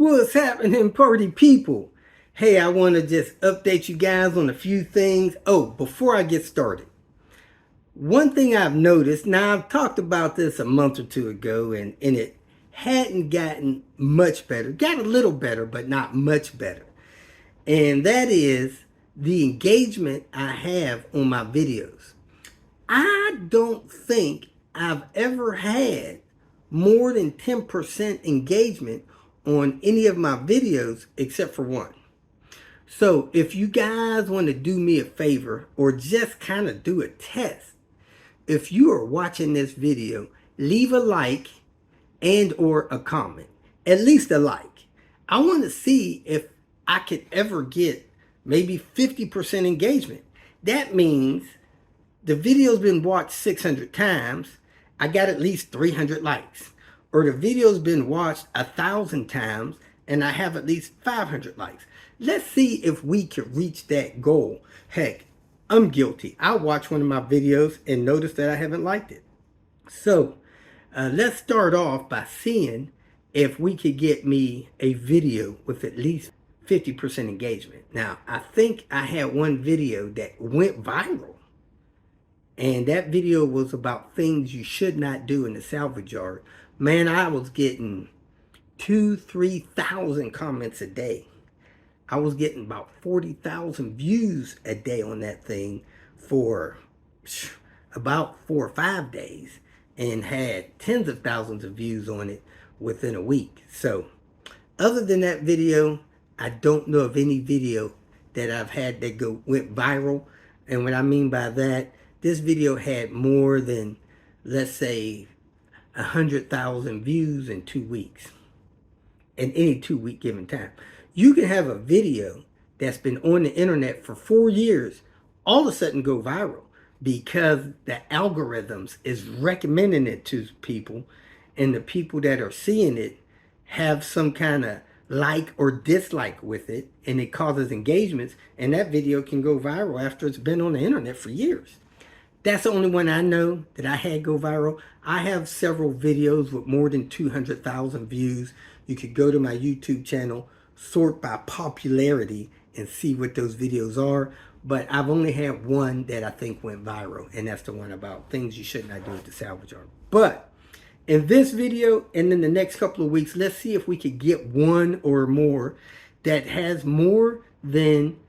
What's happening, party people? Hey, I want to just update you guys on a few things. Oh, before I get started, one thing I've noticed, now I've talked about this a month or two ago, and it hadn't gotten much better. Got a little better, but not much better. And that is the engagement I have on my videos. I don't think I've ever had more than 10% engagement on any of my videos except for one. So if you guys want to do me a favor or just kind of do a test, if you are watching this video, leave a like and or a comment, at least a like. I want to see if I could ever get maybe 50% engagement. That means the video's been watched 600 times, I got at least 300 likes. Or the video's been watched 1,000 times and I have at least 500 likes. Let's see if we can reach that goal. Heck, I'm guilty. I watched one of my videos and noticed that I haven't liked it. So let's start off by seeing if we could get me a video with at least 50% engagement. Now, I think I had one video that went viral. And that video was about things you should not do in the salvage yard. Man, I was getting 2,000-3,000 comments a day. I was getting about 40,000 views a day on that thing for about 4 or 5 days, and had tens of thousands of views on it within a week. So other than that video, I don't know of any video that I've had that went viral. And what I mean by that, this video had more than, let's say, 100,000 views in 2 weeks. In any 2 week given time. You can have a video that's been on the internet for 4 years, all of a sudden go viral because the algorithms is recommending it to people, and the people that are seeing it have some kind of like or dislike with it, and it causes engagements, and that video can go viral after it's been on the internet for years. That's the only one I know that I had go viral. I have several videos with more than 200,000 views. You could go to my YouTube channel, sort by popularity, and see what those videos are. But I've only had one that I think went viral, and that's the one about things you should not do at the salvage yard. But in this video and in the next couple of weeks, let's see if we could get one or more that has more than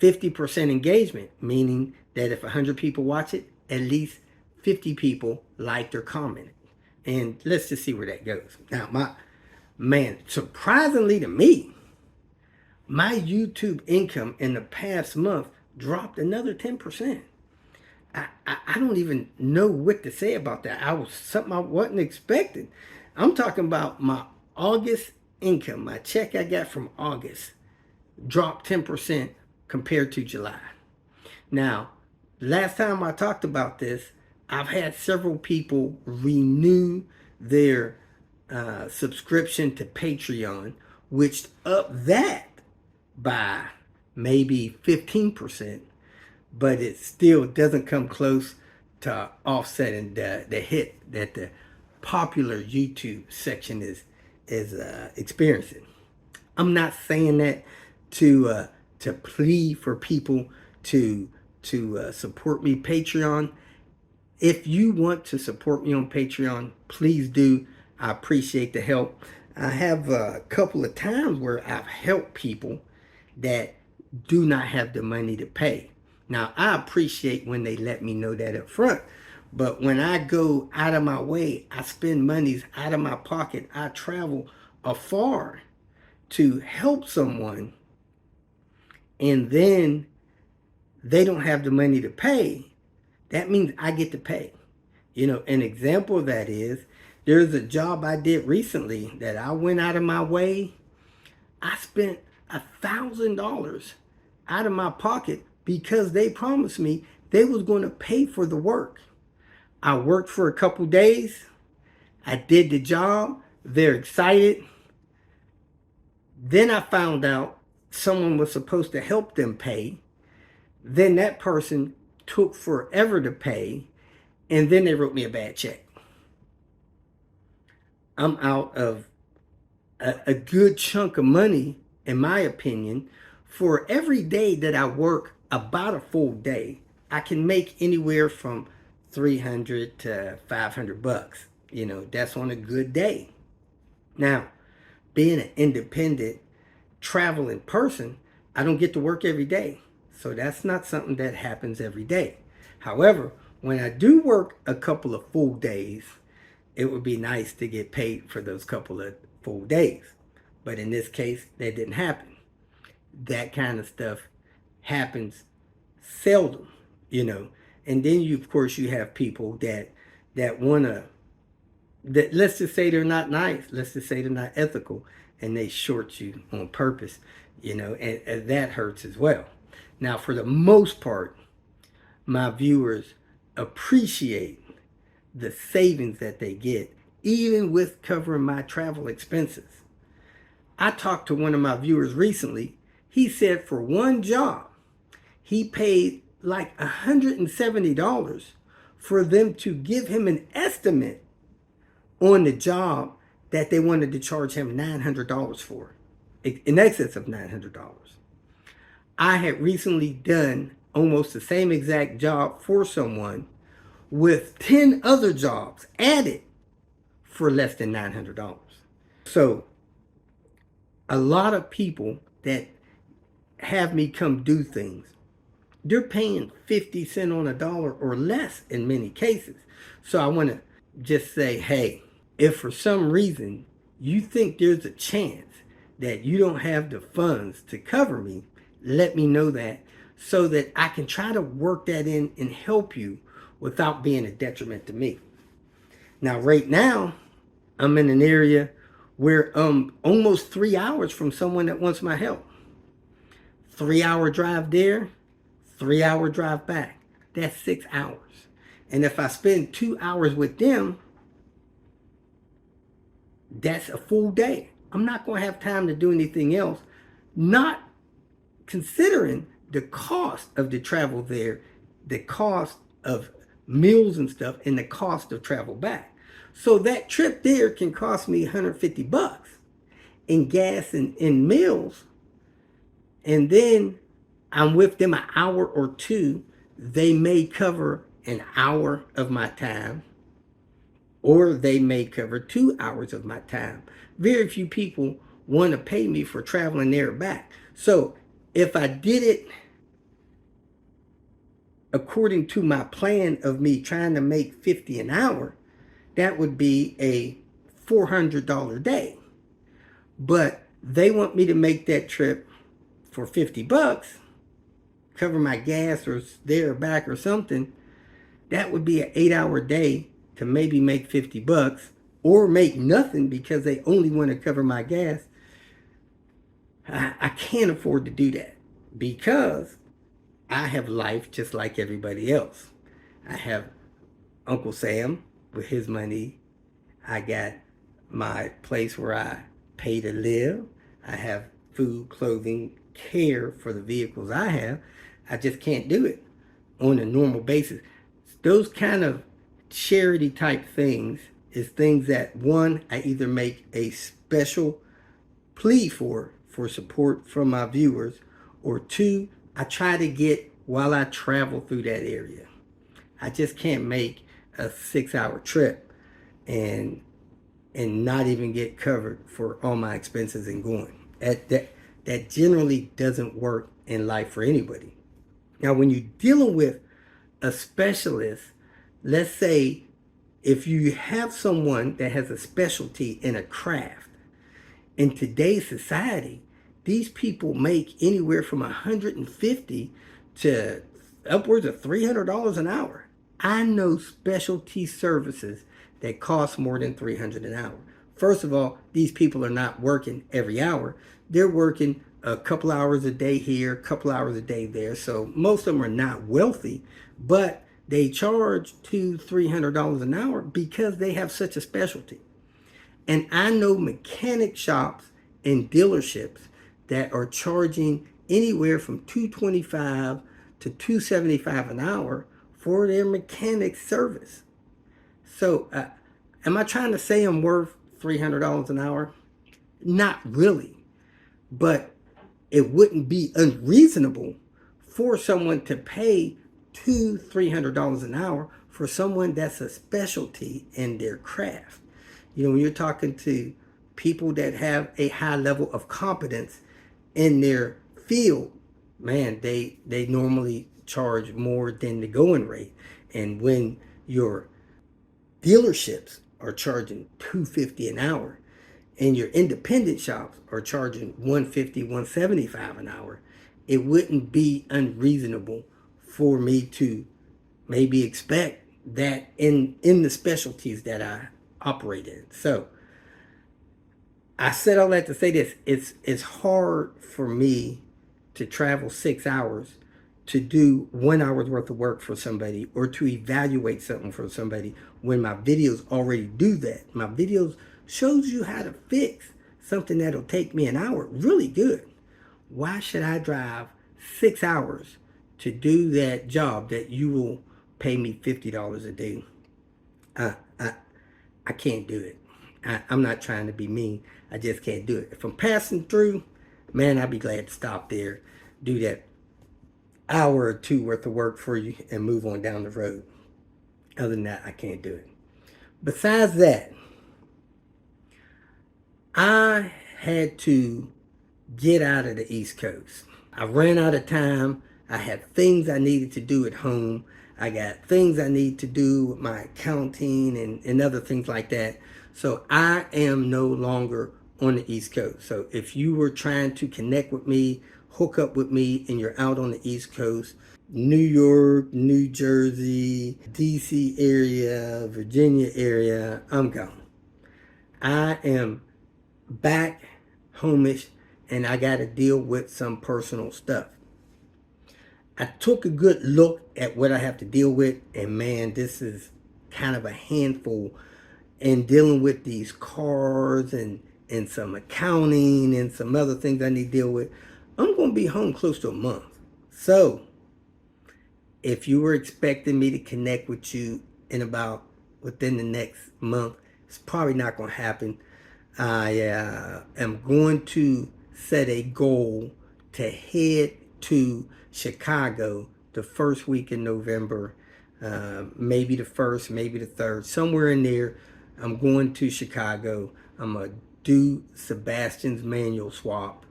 50% engagement, meaning that if 100 people watch it, at least 50 people liked or commented. And let's just see where that goes. Now, surprisingly to me, my YouTube income in the past month dropped another 10%. I don't even know what to say about that. Something I wasn't expecting. I'm talking about my August income, my check I got from August dropped 10% compared to July. Now, last time I talked about this, I've had several people renew their subscription to Patreon, which upped that by maybe 15%, but it still doesn't come close to offsetting the hit that the popular YouTube section is experiencing. I'm not saying that to plead for people to support me Patreon. If you want to support me on Patreon, please do. I appreciate the help. I have a couple of times where I've helped people that do not have the money to pay. Now, I appreciate when they let me know that up front, but when I go out of my way, I spend monies out of my pocket, I travel afar to help someone, and then they don't have the money to pay, that means I get to pay. You know, an example of that is, there's a job I did recently that I went out of my way. I spent $1,000 out of my pocket because they promised me they was going to pay for the work. I worked for a couple days. I did the job. They're excited. Then I found out someone was supposed to help them pay. Then that person took forever to pay, and then they wrote me a bad check. I'm out of a good chunk of money, in my opinion. For every day that I work about a full day, I can make anywhere from 300 to 500 bucks. You know, that's on a good day. Now, being an independent traveling person, I don't get to work every day. So that's not something that happens every day. However, when I do work a couple of full days, it would be nice to get paid for those couple of full days. But in this case, that didn't happen. That kind of stuff happens seldom, you know. And then you, of course, you have people that wanna, that, let's just say they're not nice, let's just say they're not ethical, and they short you on purpose, you know, and that hurts as well. Now, for the most part, my viewers appreciate the savings that they get, even with covering my travel expenses. I talked to one of my viewers recently. He said for one job, he paid like $170 for them to give him an estimate on the job that they wanted to charge him $900 for, in excess of $900. I had recently done almost the same exact job for someone with 10 other jobs added for less than $900. So a lot of people that have me come do things, they're paying 50 cents on a dollar or less in many cases. So I want to just say, hey, if for some reason you think there's a chance that you don't have the funds to cover me, let me know that, so that I can try to work that in and help you without being a detriment to me. Now, right now, I'm in an area where I'm almost 3 hours from someone that wants my help. 3 hour drive there, 3 hour drive back. That's 6 hours. And if I spend 2 hours with them, that's a full day. I'm not going to have time to do anything else, not considering the cost of the travel there, the cost of meals and stuff, and the cost of travel back. So that trip there can cost me 150 bucks in gas and meals. And then I'm with them an hour or two. They may cover an hour of my time, or they may cover 2 hours of my time. Very few people want to pay me for traveling there or back. So if I did it according to my plan of me trying to make 50 an hour, that would be a $400 day. But they want me to make that trip for 50 bucks, cover my gas or there or back or something. That would be an 8 hour day to maybe make 50 bucks, or make nothing because they only want to cover my gas. I can't afford to do that because I have life just like everybody else. I have Uncle Sam with his money. I got my place where I pay to live. I have food, clothing, care for the vehicles I have. I just can't do it on a normal basis. Those kind of charity type things is things that, one, I either make a special plea for support from my viewers, or two, I try to get while I travel through that area. I just can't make a 6 hour trip and not even get covered for all my expenses and going. That generally doesn't work in life for anybody. Now, when you're dealing with a specialist, let's say if you have someone that has a specialty in a craft, in today's society, these people make anywhere from $150 to upwards of $300 an hour. I know specialty services that cost more than $300 an hour. First of all, these people are not working every hour. They're working a couple hours a day here, a couple hours a day there. So most of them are not wealthy, but they charge $200-300 an hour because they have such a specialty. And I know mechanic shops and dealerships that are charging anywhere from $225 to $275 an hour for their mechanic service. So am I trying to say I'm worth $300 an hour? Not really, but it wouldn't be unreasonable for someone to pay $300 an hour for someone that's a specialty in their craft. You know, when you're talking to people that have a high level of competence in their field, man, they normally charge more than the going rate. And when your dealerships are charging $250 an hour and your independent shops are charging $150, $175 an hour, it wouldn't be unreasonable for me to maybe expect that in the specialties that I operate in. So I said all that to say this: it's hard for me to travel 6 hours to do 1 hour's worth of work for somebody or to evaluate something for somebody when my videos already do that. My videos shows you how to fix something that'll take me an hour really good. Why should I drive 6 hours to do that job that you will pay me $50 a day? I, I, I can't do it. I'm not trying to be mean. I just can't do it. If I'm passing through, man, I'd be glad to stop there, do that hour or two worth of work for you, and move on down the road. Other than that, I can't do it. Besides that, I had to get out of the East Coast. I ran out of time. I had things I needed to do at home. I got things I need to do with my accounting and other things like that. So I am no longer on the East Coast. So if you were trying to connect with me, hook up with me, and you're out on the East Coast, New York, New Jersey, DC area, Virginia area, I'm gone. I am back homeish, and I got to deal with some personal stuff. I took a good look at what I have to deal with, and man, this is kind of a handful in dealing with these cars and some accounting and some other things I need to deal with. I'm going to be home close to a month. So if you were expecting me to connect with you within the next month, it's probably not going to happen. I am going to set a goal to head to Chicago the first week in November, maybe the first, maybe the third, somewhere in there. I'm going to Chicago. I'm going to do Sebastian's manual swap.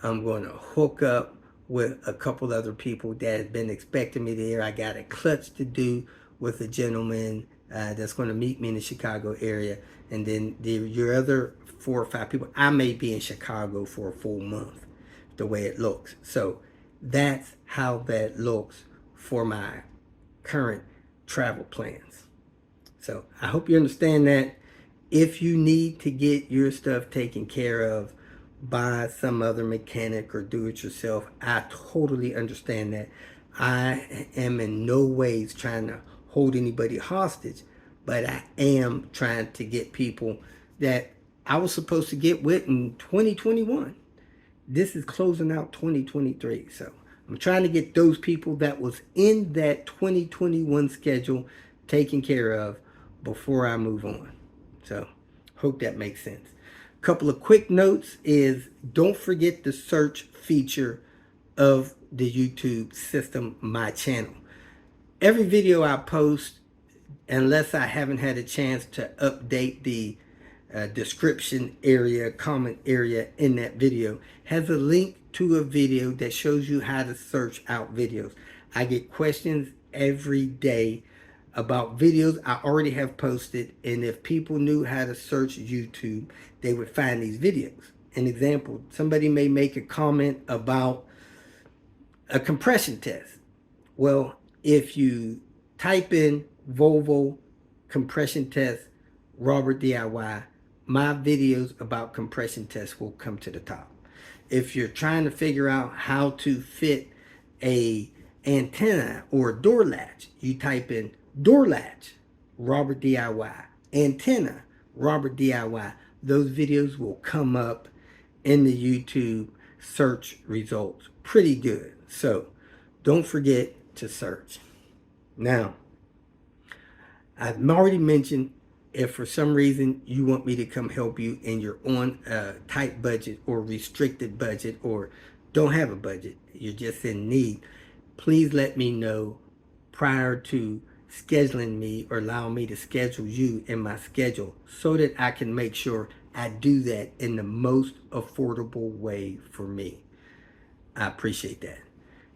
I'm going to hook up with a couple other people that have been expecting me there. I got a clutch to do with a gentleman that's going to meet me in the Chicago area. And then your other 4 or 5 people, I may be in Chicago for a full month, the way it looks. So that's how that looks for my current travel plans. So I hope you understand that. If you need to get your stuff taken care of by some other mechanic or do it yourself, I totally understand that. I am in no ways trying to hold anybody hostage, but I am trying to get people that I was supposed to get with in 2021. This is closing out 2023. So I'm trying to get those people that was in that 2021 schedule taken care of before I move on. So hope that makes sense. Couple of quick notes is don't forget the search feature of the YouTube system, my channel. Every video I post, unless I haven't had a chance to update the description area, comment area in that video, has a link to a video that shows you how to search out videos. I get questions every day about videos I already have posted, and if people knew how to search YouTube, they would find these videos. An example, somebody may make a comment about a compression test. Well, if you type in Volvo compression test, Robert DIY, my videos about compression tests will come to the top. If you're trying to figure out how to fit a antenna or a door latch, you type in door latch, Robert DIY, antenna, Robert DIY. Those videos will come up in the YouTube search results pretty good. So don't forget to search. Now, I've already mentioned If for some reason you want me to come help you and you're on a tight budget or restricted budget or don't have a budget, you're just in need, please let me know prior to scheduling me or allowing me to schedule you in my schedule so that I can make sure I do that in the most affordable way for me. I appreciate that.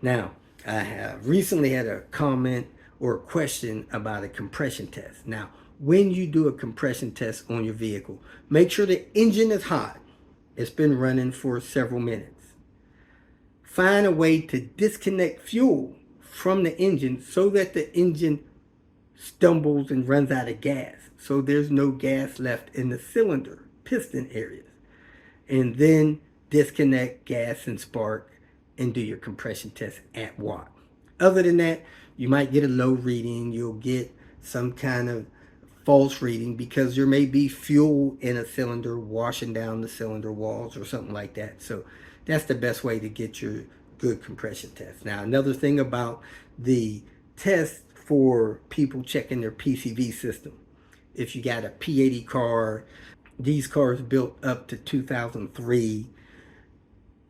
Now, I have recently had a comment or a question about a compression test. Now, when you do a compression test on your vehicle, make sure the engine is hot. It's been running for several minutes. Find a way to disconnect fuel from the engine so that the engine stumbles and runs out of gas. So there's no gas left in the cylinder, piston areas. And then disconnect gas and spark and do your compression test at watt. Other than that, you might get a low reading. You'll get some kind of false reading because there may be fuel in a cylinder washing down the cylinder walls or something like that. So that's the best way to get your good compression test. Now, another thing about the test for people checking their PCV system. If you got a P80 car, these cars built up to 2003,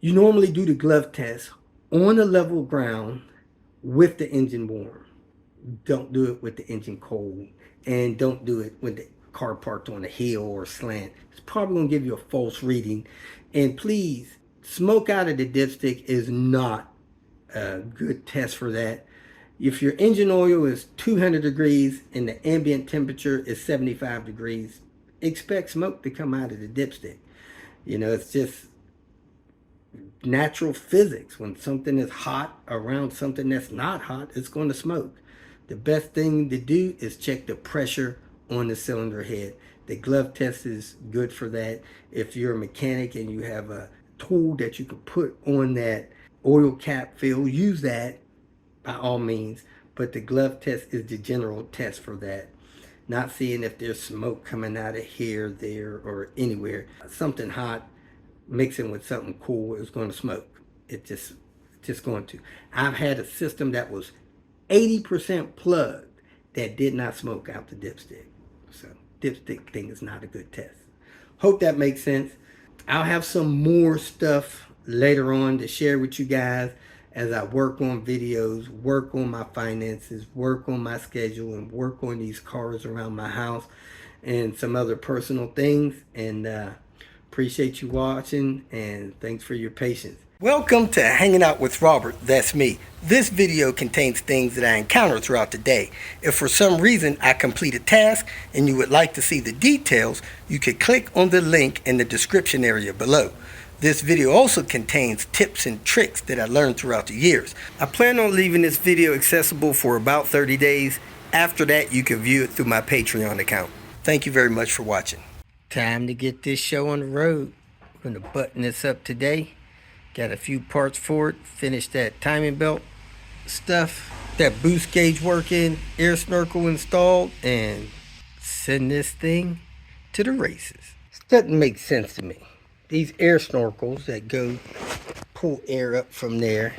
you normally do the glove test on a level ground with the engine warm. Don't do it with the engine cold, and don't do it with the car parked on a hill or slant. It's probably going to give you a false reading. And please, smoke out of the dipstick is not a good test for that. If your engine oil is 200 degrees and the ambient temperature is 75 degrees, expect smoke to come out of the dipstick. You know, it's just natural physics. When something is hot around something that's not hot, it's going to smoke. The best thing to do is check the pressure on the cylinder head. The glove test is good for that. If you're a mechanic and you have a tool that you can put on that oil cap fill, use that by all means. But the glove test is the general test for that. Not seeing if there's smoke coming out of here, there, or anywhere. Something hot mixing with something cool is going to smoke. It's just going to. I've had a system that was 80% plugged that did not smoke out the dipstick. So dipstick thing is not a good test. Hope that makes sense. I'll have some more stuff later on to share with you guys as I work on videos, work on my finances, work on my schedule, and work on these cars around my house and some other personal things. And appreciate you watching, and thanks for your patience. Welcome to Hanging Out with Robert, that's me. This video contains things that I encounter throughout the day. If for some reason I complete a task and you would like to see the details, you could click on the link in the description area below. This video also contains tips and tricks that I learned throughout the years. I plan on leaving this video accessible for about 30 days. After that, you can view it through my Patreon account. Thank you very much for watching. Time to get this show on the road. I'm going to button this up today. Got a few parts for it. Finish that timing belt stuff. That boost gauge working. Air snorkel installed. And send this thing to the races. This doesn't make sense to me. These air snorkels that go pull air up from there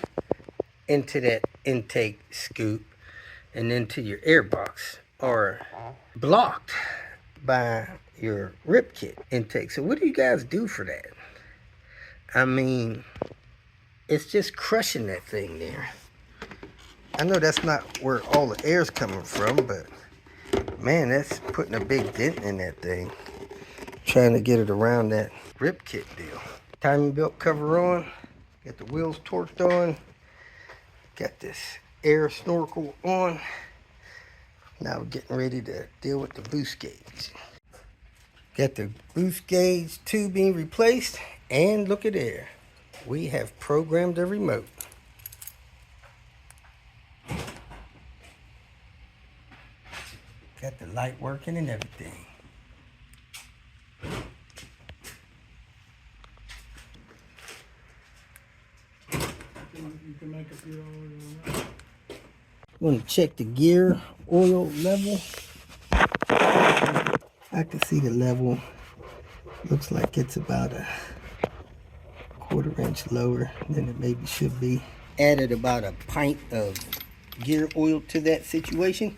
into that intake scoop and into your air box are blocked by your rip kit intake. So what do you guys do for that? I mean, it's just crushing that thing there. I know that's not where all the air's coming from, but man, that's putting a big dent in that thing. Trying to get it around that rip kit deal. Timing belt cover on. Got the wheels torqued on. Got this air snorkel on. Now we're getting ready to deal with the boost gauge. Got the boost gauge tubing replaced. And look at there. We have programmed the remote. Got the light working and everything. You can make a gear oil on that. Want to check the gear oil level. I can see the level. Looks like it's about a quarter-inch lower than it maybe should be. Added about a pint of gear oil to that situation.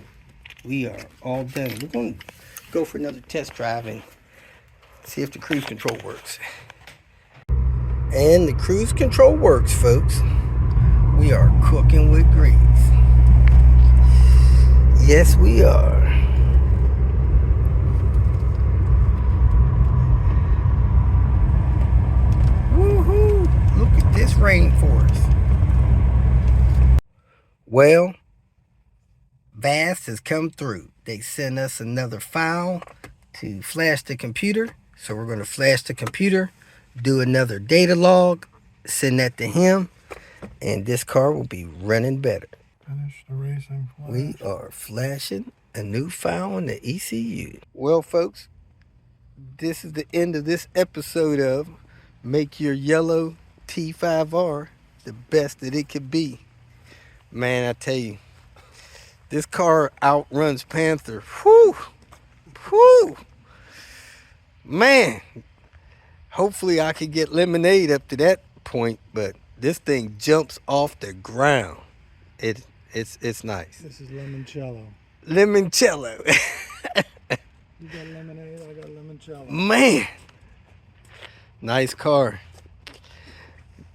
We are all done. We're going to go for another test drive and see if the cruise control works. And the cruise control works, folks. We are cooking with grease. Yes, we are. Woohoo! Look at this rainforest. Well, VAST has come through. They sent us another file to flash the computer. So we're going to flash the computer, do another data log, send that to him, and this car will be running better. Finish the racing flash. We are flashing a new file in the ECU. Well, folks, this is the end of this episode of Make Your Yellow T5R the best that it could be. Man, I tell you, this car outruns Panther. Whew! Whew! Man, hopefully I could get Lemonade up to that point, but this thing jumps off the ground. It's nice. This is limoncello. Limoncello. You got lemonade, I got limoncello. Man, nice car.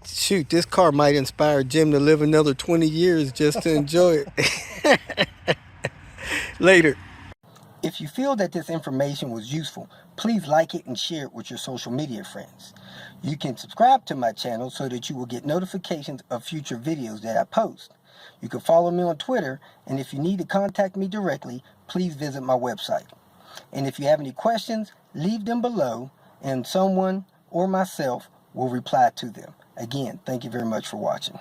Shoot, this car might inspire Jim to live another 20 years just to enjoy it. Later. If you feel that this information was useful, please like it and share it with your social media friends. You can subscribe to my channel so that you will get notifications of future videos that I post. You can follow me on Twitter, and if you need to contact me directly, please visit my website. And if you have any questions, leave them below, and someone or myself will reply to them. Again, thank you very much for watching.